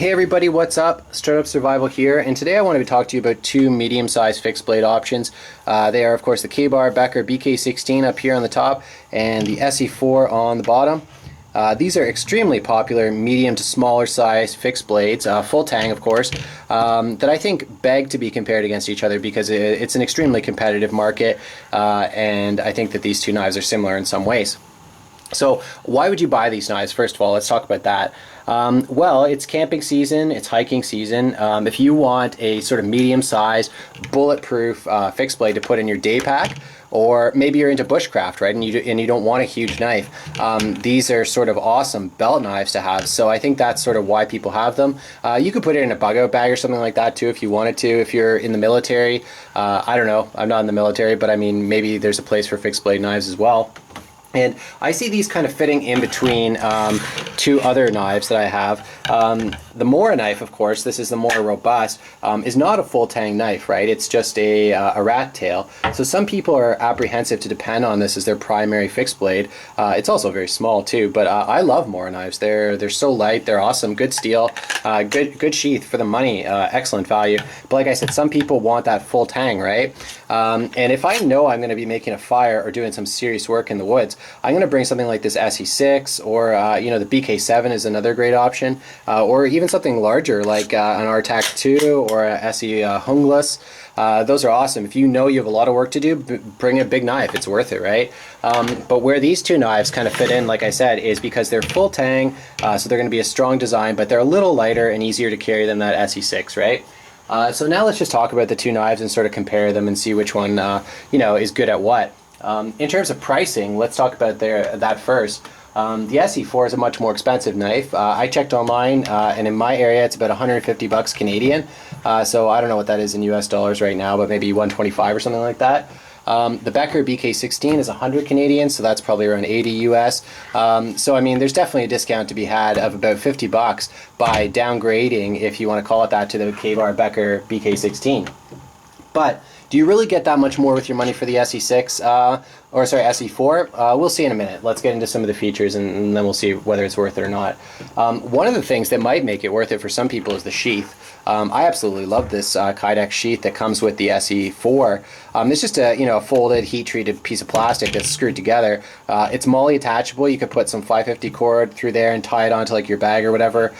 Hey everybody, what's up? Startup Survival here, and today I want to talk to you about two medium-sized fixed blade options. They are of course the K-Bar Becker BK16 up here on the top and the Esee4 on the bottom. These are extremely popular medium to smaller size fixed blades, full tang of course, that I think beg to be compared against each other because it's an extremely competitive market, and I think that these two knives are similar in some ways. So why would you buy these knives? First of all, let's talk about that. Well, it's camping season, it's hiking season. If you want a sort of medium-sized, bulletproof fixed blade to put in your day pack, or maybe you're into bushcraft, right, and you don't want a huge knife, these are sort of awesome belt knives to have. So I think that's sort of why people have them. You could put it in a bug-out bag or something like that too if you wanted to. If you're in the military, I don't know, I'm not in the military, but I mean maybe there's a place for fixed blade knives as well. And I see these kind of fitting in between two other knives that I have. The Mora knife, of course, this is the more robust, is not a full tang knife, right? It's just a rat tail. So some people are apprehensive to depend on this as their primary fixed blade. It's also very small too, but I love Mora knives. They're so light, they're awesome, good steel, good sheath for the money, excellent value. But like I said, some people want that full tang, right? And if I know I'm going to be making a fire or doing some serious work in the woods, I'm going to bring something like this Esee6 or you know, the BK7 is another great option, or even something larger like an RTAC 2 or a Esee Hungless. Those are awesome. If you know you have a lot of work to do, bring a big knife. It's worth it, right? But where these two knives kind of fit in, like I said, is because they're full tang, so they're going to be a strong design, but they're a little lighter and easier to carry than that Esee6, right? So now let's just talk about the two knives and sort of compare them and see which one you know, is good at what. In terms of pricing, let's talk about that first. The Esee4 is a much more expensive knife. I checked online, and in my area it's about 150 bucks Canadian. So I don't know what that is in US dollars right now, but maybe 125 or something like that. The Becker BK16 is 100 Canadian, so that's probably around 80 US. So I mean, there's definitely a discount to be had of about 50 bucks by downgrading, if you want to call it that, to the K-Bar Becker BK16. But do you really get that much more with your money for the Esee6, or sorry, Esee4? We'll see in a minute. Let's get into some of the features and then we'll see whether it's worth it or not. One of the things that might make it worth it for some people is the sheath. I absolutely love this Kydex sheath that comes with the Esee4. It's just a, you know, a folded, heat-treated piece of plastic that's screwed together. It's MOLLE attachable. You could put some 550 cord through there and tie it onto like your bag or whatever.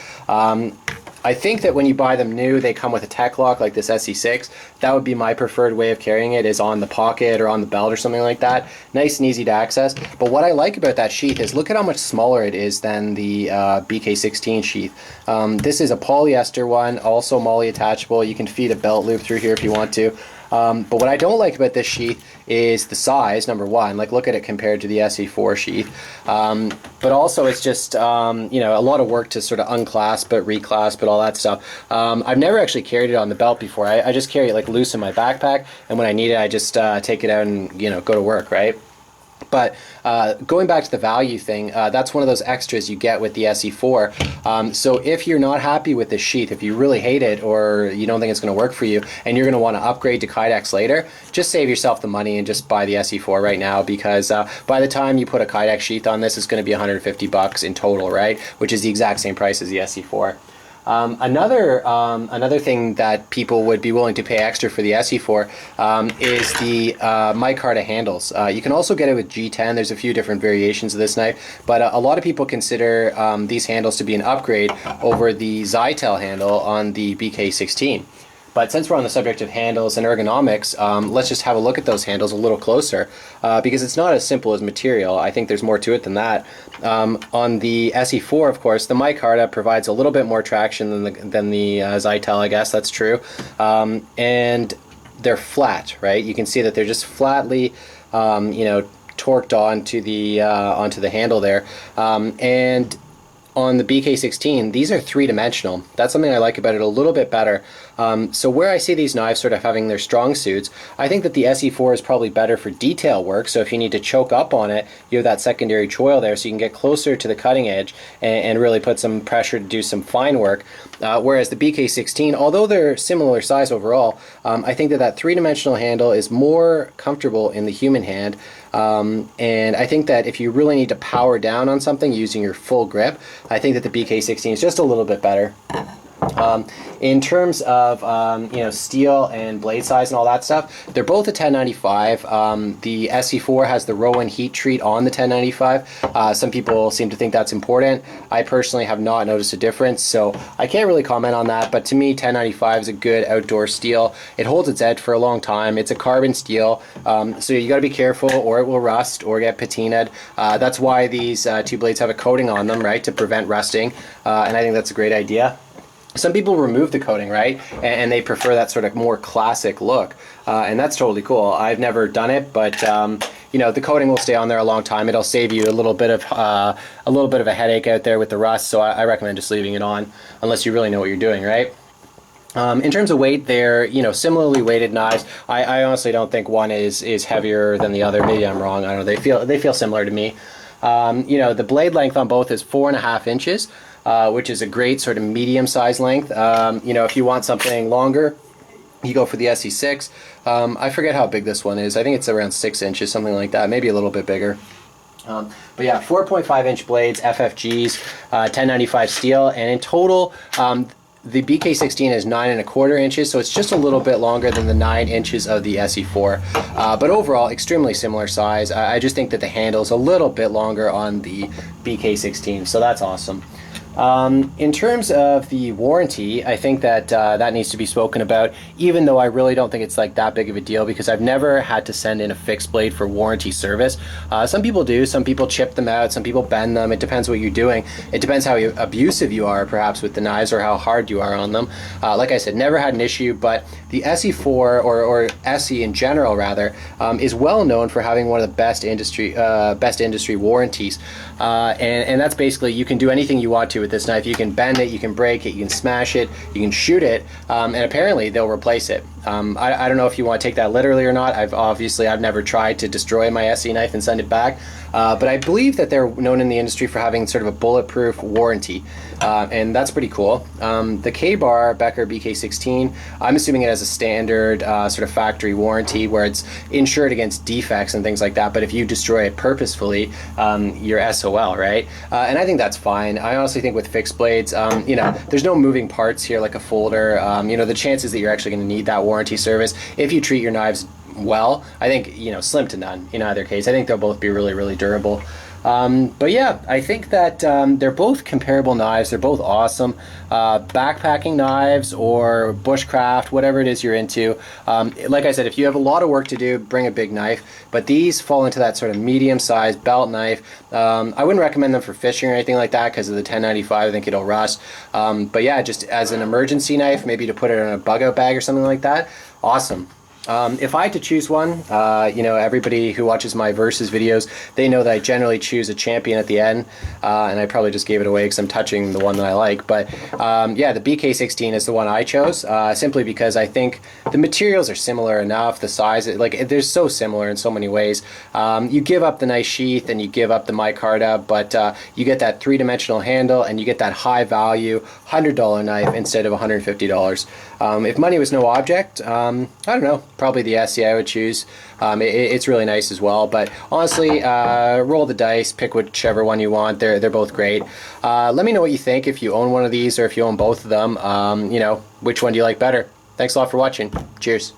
I think that when you buy them new, they come with a tech lock like this Esee6. That would be my preferred way of carrying it, is on the pocket or on the belt or something like that. Nice and easy to access. But what I like about that sheath is look at how much smaller it is than the BK16 sheath. This is a polyester one, also MOLLE attachable. You can feed a belt loop through here if you want to. But what I don't like about this sheath is the size, number one. Like, look at it compared to the Esee4 sheath. But also it's just, you know, a lot of work to sort of unclasp it, reclasp it, all that stuff. I've never actually carried it on the belt before. I just carry it like loose in my backpack, and when I need it, I just take it out and, you know, go to work, right? But going back to the value thing, that's one of those extras you get with the Esee4. So if you're not happy with this sheath, if you really hate it or you don't think it's going to work for you and you're going to want to upgrade to Kydex later, just save yourself the money and just buy the Esee4 right now, because by the time you put a Kydex sheath on this, it's going to be 150 bucks in total, right? Which is the exact same price as the Esee4. Another thing that people would be willing to pay extra for the Esee4 is the micarta handles. You can also get it with G10. There's a few different variations of this knife, but a lot of people consider these handles to be an upgrade over the Zytel handle on the BK16. But since we're on the subject of handles and ergonomics, let's just have a look at those handles a little closer, because it's not as simple as material. I think there's more to it than that. On the Esee4, of course, the micarta provides a little bit more traction than the Zytel, I guess, that's true. And they're flat, right? You can see that they're just flatly, you know, torqued onto the handle there. And on the BK16, these are three-dimensional. That's something I like about it a little bit better. So where I see these knives sort of having their strong suits, I think that the Esee4 is probably better for detail work. So if you need to choke up on it, you have that secondary choil there, so you can get closer to the cutting edge and really put some pressure to do some fine work. Whereas the BK16, although they're similar size overall, I think that that three-dimensional handle is more comfortable in the human hand. And I think that if you really need to power down on something using your full grip, I think that the BK16 is just a little bit better. In terms of steel and blade size and all that stuff, they're both a 1095. The SE4 has the Rowan heat treat on the 1095. Some people seem to think that's important. I personally have not noticed a difference, so I can't really comment on that, but to me 1095 is a good outdoor steel. It holds its edge for a long time. It's a carbon steel, so you got to be careful or it will rust or get patinaed. That's why these two blades have a coating on them, right, to prevent rusting, and I think that's a great idea. Some people remove the coating, right, and they prefer that sort of more classic look, and that's totally cool. I've never done it, but the coating will stay on there a long time. It'll save you a little bit of a headache out there with the rust. So I recommend just leaving it on, unless you really know what you're doing, right? In terms of weight, they're similarly weighted knives. I honestly don't think one is heavier than the other. Maybe I'm wrong. I don't know. They feel similar to me. The blade length on both is 4.5 inches. Which is a great sort of medium size length. If you want something longer, you go for the SE6. I forget how big this one is. I think it's around 6 inches, something like that, maybe a little bit bigger. But yeah, 4.5 inch blades, FFGs, 1095 steel, and in total, the BK16 is 9.25 inches, so it's just a little bit longer than the 9 inches of the SE4. But overall, extremely similar size. I just think that the handle is a little bit longer on the BK16, so that's awesome. In terms of the warranty, I think that that needs to be spoken about, even though I really don't think it's like that big of a deal, because I've never had to send in a fixed blade for warranty service. Some people do. Some people chip them out. Some people bend them. It depends what you're doing. It depends how abusive you are, perhaps, with the knives, or how hard you are on them. Like I said, never had an issue, but the SE4, or Esee in general, rather, is well known for having one of the best industry warranties. And that's basically, you can do anything you want to with this knife. You can bend it, you can break it, you can smash it, you can shoot it, and apparently they'll replace it. I don't know if you want to take that literally or not. I've never tried to destroy my Esee knife and send it back, but I believe that they're known in the industry for having sort of a bulletproof warranty, and that's pretty cool. The K-Bar Becker BK16, I'm assuming it has a standard sort of factory warranty where it's insured against defects and things like that, but if you destroy it purposefully, you're SOL, right? And I think that's fine. I honestly think with fixed blades, there's no moving parts here like a folder. The chances that you're actually going to need that warranty service, if you treat your knives well, I think, slim to none in either case. I think they'll both be really, really durable. But yeah, I think that they're both comparable knives. They're both awesome. Backpacking knives or bushcraft, whatever it is you're into. Like I said, if you have a lot of work to do, bring a big knife. But these fall into that sort of medium-sized belt knife. I wouldn't recommend them for fishing or anything like that because of the 1095. I think it'll rust. But yeah, just as an emergency knife, maybe to put it in a bug-out bag or something like that, awesome. If I had to choose one, everybody who watches my versus videos, they know that I generally choose a champion at the end, and I probably just gave it away because I'm touching the one that I like. But yeah, the BK16 is the one I chose, simply because I think the materials are similar enough. The size, they're so similar in so many ways. You give up the nice sheath and you give up the micarta, but you get that three-dimensional handle and you get that high-value $100 knife instead of $150. If money was no object, I don't know. Probably the Esee I would choose. It's really nice as well, but honestly, roll the dice, pick whichever one you want. They're both great. Let me know what you think if you own one of these or if you own both of them. Which one do you like better? Thanks a lot for watching. Cheers.